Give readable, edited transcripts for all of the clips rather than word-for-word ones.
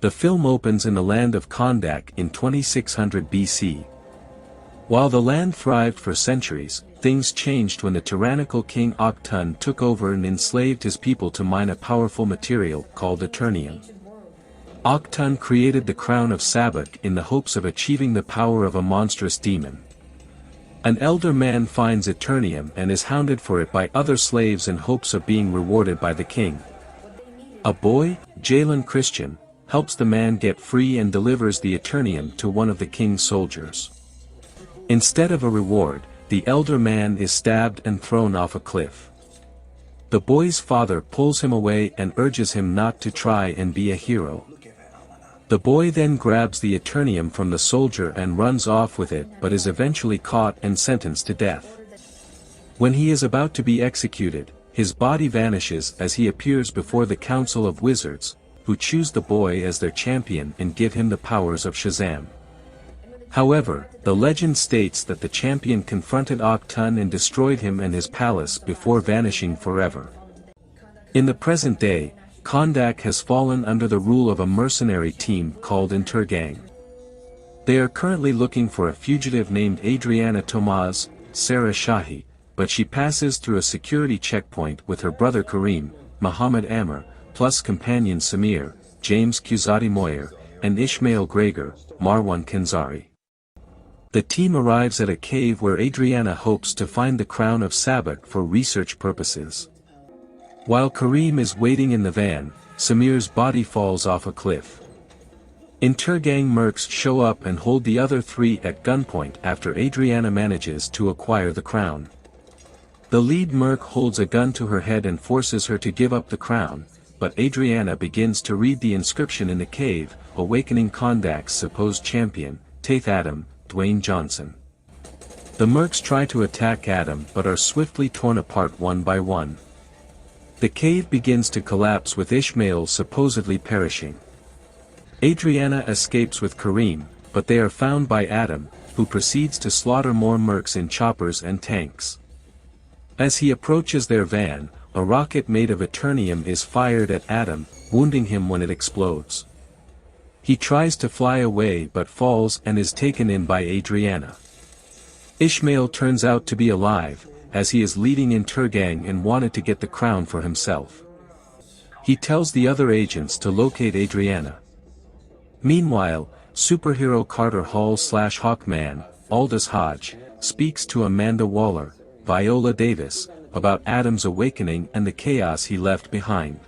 The film opens in the land of Kahndaq in 2600 BC. While the land thrived for centuries, things changed when the tyrannical King Ahk-Ton took over and enslaved his people to mine a powerful material called Eternium. Ahk-Ton created the Crown of Sabbac in the hopes of achieving the power of a monstrous demon. An elder man finds Eternium and is hounded for it by other slaves in hopes of being rewarded by the king. A boy, Jalen Christian, helps the man get free and delivers the Eternium to one of the king's soldiers. Instead of a reward, the elder man is stabbed and thrown off a cliff. The boy's father pulls him away and urges him not to try and be a hero. The boy then grabs the Eternium from the soldier and runs off with it, but is eventually caught and sentenced to death. When he is about to be executed, his body vanishes as he appears before the Council of Wizards, who choose the boy as their champion and give him the powers of Shazam. However, the legend states that the champion confronted Ahk-Ton and destroyed him and his palace before vanishing forever. In the present day, Kahndaq has fallen under the rule of a mercenary team called Eternium. They are currently looking for a fugitive named Adriana Tomaz, Sarah Shahi, but she passes through a security checkpoint with her brother Kareem, Muhammad Amr, plus companion Samir, James Quzati Moyer, and Ishmael Gregor, Marwan Kenzari. The team arrives at a cave where Adriana hopes to find the Crown of Sabbac for research purposes. While Kareem is waiting in the van, Samir's body falls off a cliff. Eternium mercs show up and hold the other three at gunpoint after Adriana manages to acquire the crown. The lead merc holds a gun to her head and forces her to give up the crown, but Adriana begins to read the inscription in the cave, awakening Kahndaq's supposed champion, Taith Adam, Dwayne Johnson. The mercs try to attack Adam but are swiftly torn apart one by one. The cave begins to collapse with Ishmael supposedly perishing. Adriana escapes with Kareem, but they are found by Adam, who proceeds to slaughter more mercs in choppers and tanks. As he approaches their van, a rocket made of Eternium is fired at Adam, wounding him when it explodes. He tries to fly away but falls and is taken in by Adriana. Ishmael turns out to be alive, as he is leading Eternium and wanted to get the crown for himself. He tells the other agents to locate Adriana. Meanwhile, superhero Carter Hall/Hawkman, Aldous Hodge, speaks to Amanda Waller, Viola Davis, about Adam's awakening and the chaos he left behind.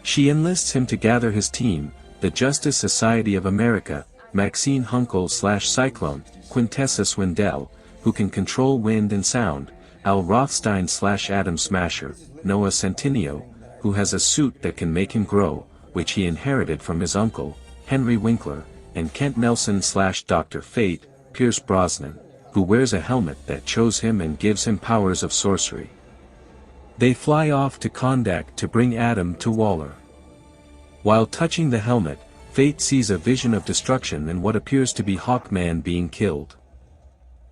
She enlists him to gather his team, the Justice Society of America, Maxine Hunkel/Cyclone, Quintessa Swindell, who can control wind and sound, Al Rothstein/Adam Smasher, Noah Centineo, who has a suit that can make him grow, which he inherited from his uncle, Henry Winkler, and Kent Nelson/Dr. Fate, Pierce Brosnan, who wears a helmet that chose him and gives him powers of sorcery. They fly off to Kahndaq to bring Adam to Waller. While touching the helmet, Fate sees a vision of destruction and what appears to be Hawkman being killed.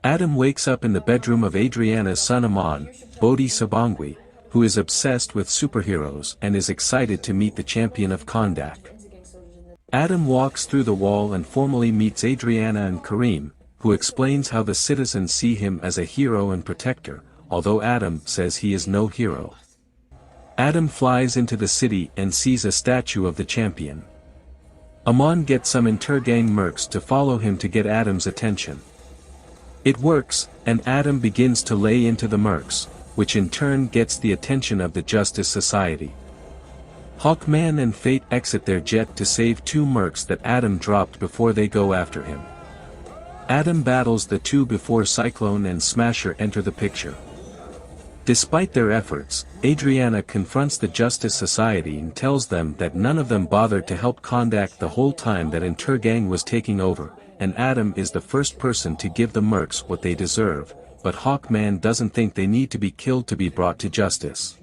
Adam wakes up in the bedroom of Adriana's son Amon, Bodhi Sabangwi, who is obsessed with superheroes and is excited to meet the champion of Kahndaq. Adam walks through the wall and formally meets Adriana and Kareem, who explains how the citizens see him as a hero and protector, although Adam says he is no hero. Adam flies into the city and sees a statue of the champion. Amon gets some Eternium mercs to follow him to get Adam's attention. It works, and Adam begins to lay into the mercs, which in turn gets the attention of the Justice Society. Hawkman and Fate exit their jet to save two mercs that Adam dropped before they go after him. Adam battles the two before Cyclone and Smasher enter the picture. Despite their efforts, Adriana confronts the Justice Society and tells them that none of them bothered to help Kahndaq the whole time that Eternium was taking over, and Adam is the first person to give the mercs what they deserve, but Hawkman doesn't think they need to be killed to be brought to justice.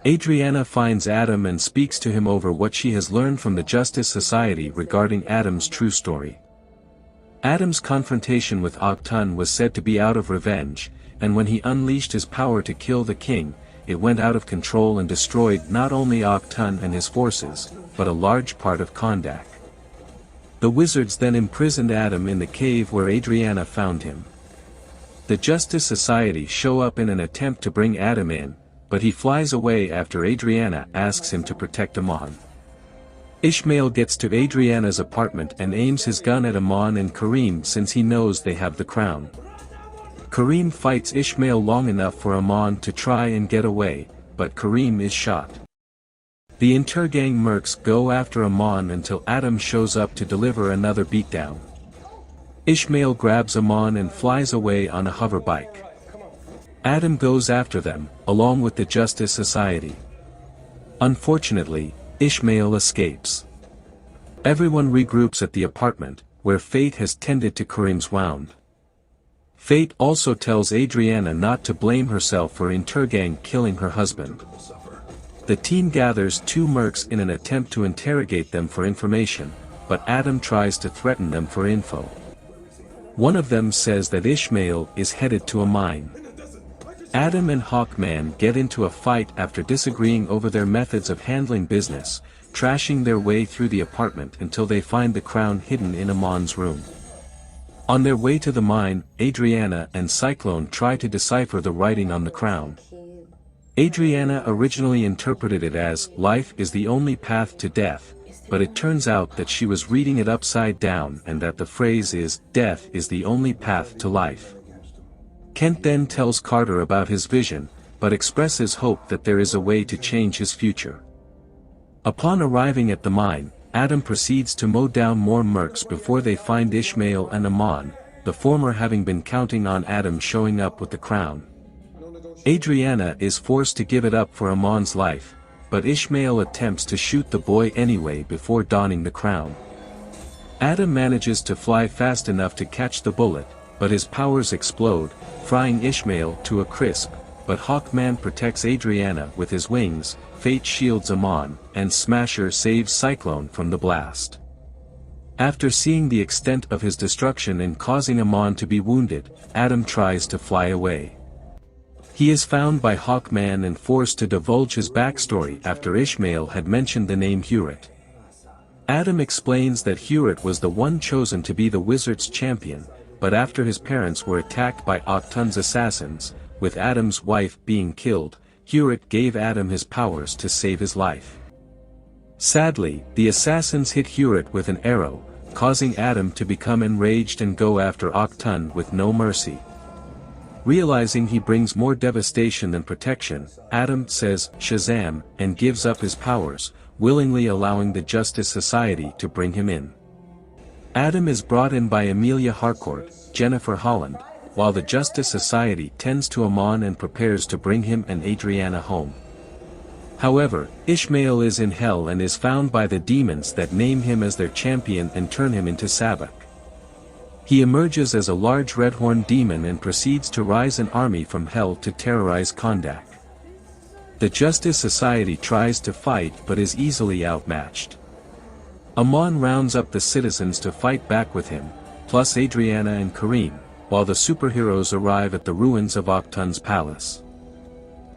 Adriana finds Adam and speaks to him over what she has learned from the Justice Society regarding Adam's true story. Adam's confrontation with Ahk-Ton was said to be out of revenge, and when he unleashed his power to kill the king, it went out of control and destroyed not only Ahk-Ton and his forces, but a large part of Kahndaq. The wizards then imprisoned Adam in the cave where Adriana found him. The Justice Society show up in an attempt to bring Adam in, but he flies away after Adriana asks him to protect Amon. Ishmael gets to Adriana's apartment and aims his gun at Amon and Kareem since he knows they have the crown. Kareem fights Ishmael long enough for Amon to try and get away, but Kareem is shot. The Intergang mercs go after Amon until Adam shows up to deliver another beatdown. Ishmael grabs Amon and flies away on a hover bike. Adam goes after them, along with the Justice Society. Unfortunately, Ishmael escapes. Everyone regroups at the apartment, where Fate has tended to Kareem's wound. Fate also tells Adriana not to blame herself for Intergang killing her husband. The team gathers two mercs in an attempt to interrogate them for information, but Adam tries to threaten them for info. One of them says that Ishmael is headed to a mine. Adam and Hawkman get into a fight after disagreeing over their methods of handling business, trashing their way through the apartment until they find the crown hidden in Amon's room. On their way to the mine, Adriana and Cyclone try to decipher the writing on the crown. Adriana originally interpreted it as, "Life is the only path to death," but it turns out that she was reading it upside down and that the phrase is, "Death is the only path to life." Kent then tells Carter about his vision, but expresses hope that there is a way to change his future. Upon arriving at the mine, Adam proceeds to mow down more mercs before they find Ishmael and Amon, the former having been counting on Adam showing up with the crown. Adriana is forced to give it up for Amon's life, but Ishmael attempts to shoot the boy anyway before donning the crown. Adam manages to fly fast enough to catch the bullet, but his powers explode, frying Ishmael to a crisp, but Hawkman protects Adriana with his wings, Fate shields Amon, and Smasher saves Cyclone from the blast. After seeing the extent of his destruction and causing Amon to be wounded, Adam tries to fly away. He is found by Hawkman and forced to divulge his backstory after Ishmael had mentioned the name Hewitt. Adam explains that Hewitt was the one chosen to be the Wizards' champion, but after his parents were attacked by Ahk-Ton's assassins, with Adam's wife being killed, Hewitt gave Adam his powers to save his life. Sadly, the assassins hit Hewitt with an arrow, causing Adam to become enraged and go after Ahk-Ton with no mercy. Realizing he brings more devastation than protection, Adam says, "Shazam," and gives up his powers, willingly allowing the Justice Society to bring him in. Adam is brought in by Amelia Harcourt, Jennifer Holland, while the Justice Society tends to Amon and prepares to bring him and Adriana home. However, Ishmael is in hell and is found by the demons that name him as their champion and turn him into Sabbac. He emerges as a large red-horned demon and proceeds to rise an army from hell to terrorize Kahndaq. The Justice Society tries to fight but is easily outmatched. Amon rounds up the citizens to fight back with him, plus Adriana and Kareem, while the superheroes arrive at the ruins of Ahk-Ton's palace.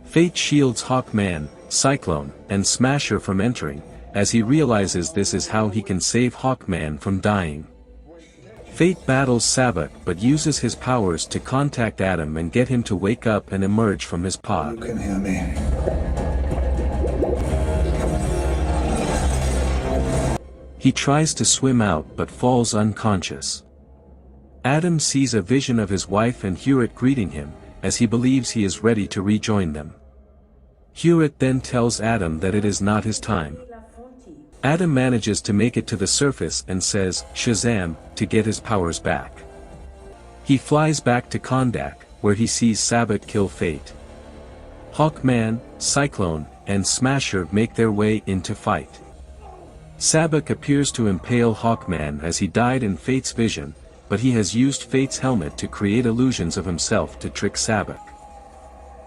Fate shields Hawkman, Cyclone, and Smasher from entering, as he realizes this is how he can save Hawkman from dying. Fate battles Sabbac but uses his powers to contact Adam and get him to wake up and emerge from his pod. You can hear me. He tries to swim out but falls unconscious. Adam sees a vision of his wife and Hewitt greeting him, as he believes he is ready to rejoin them. Hewitt then tells Adam that it is not his time. Adam manages to make it to the surface and says, "Shazam," to get his powers back. He flies back to Kahndaq, where he sees Sabbac kill Fate. Hawkman, Cyclone, and Smasher make their way in to fight. Sabbac appears to impale Hawkman as he died in Fate's vision, but he has used Fate's helmet to create illusions of himself to trick Sabbac.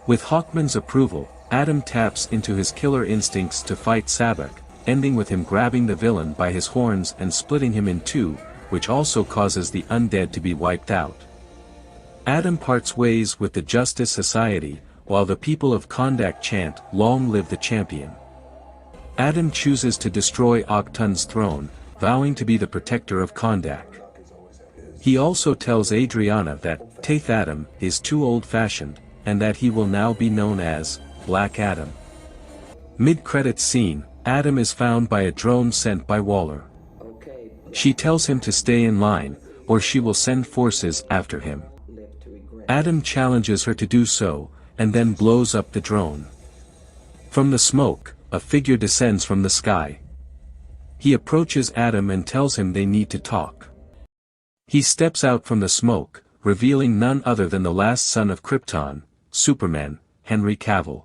With Hawkman's approval, Adam taps into his killer instincts to fight Sabbac, ending with him grabbing the villain by his horns and splitting him in two, which also causes the undead to be wiped out. Adam parts ways with the Justice Society, while the people of Kahndaq chant, "Long live the champion." Adam chooses to destroy Ahk-Ton's throne, vowing to be the protector of Kahndaq. He also tells Adriana that Taith Adam is too old-fashioned, and that he will now be known as Black Adam. Mid-credits scene, Adam is found by a drone sent by Waller. She tells him to stay in line, or she will send forces after him. Adam challenges her to do so, and then blows up the drone. From the smoke, a figure descends from the sky. He approaches Adam and tells him they need to talk. He steps out from the smoke, revealing none other than the last son of Krypton, Superman, Henry Cavill.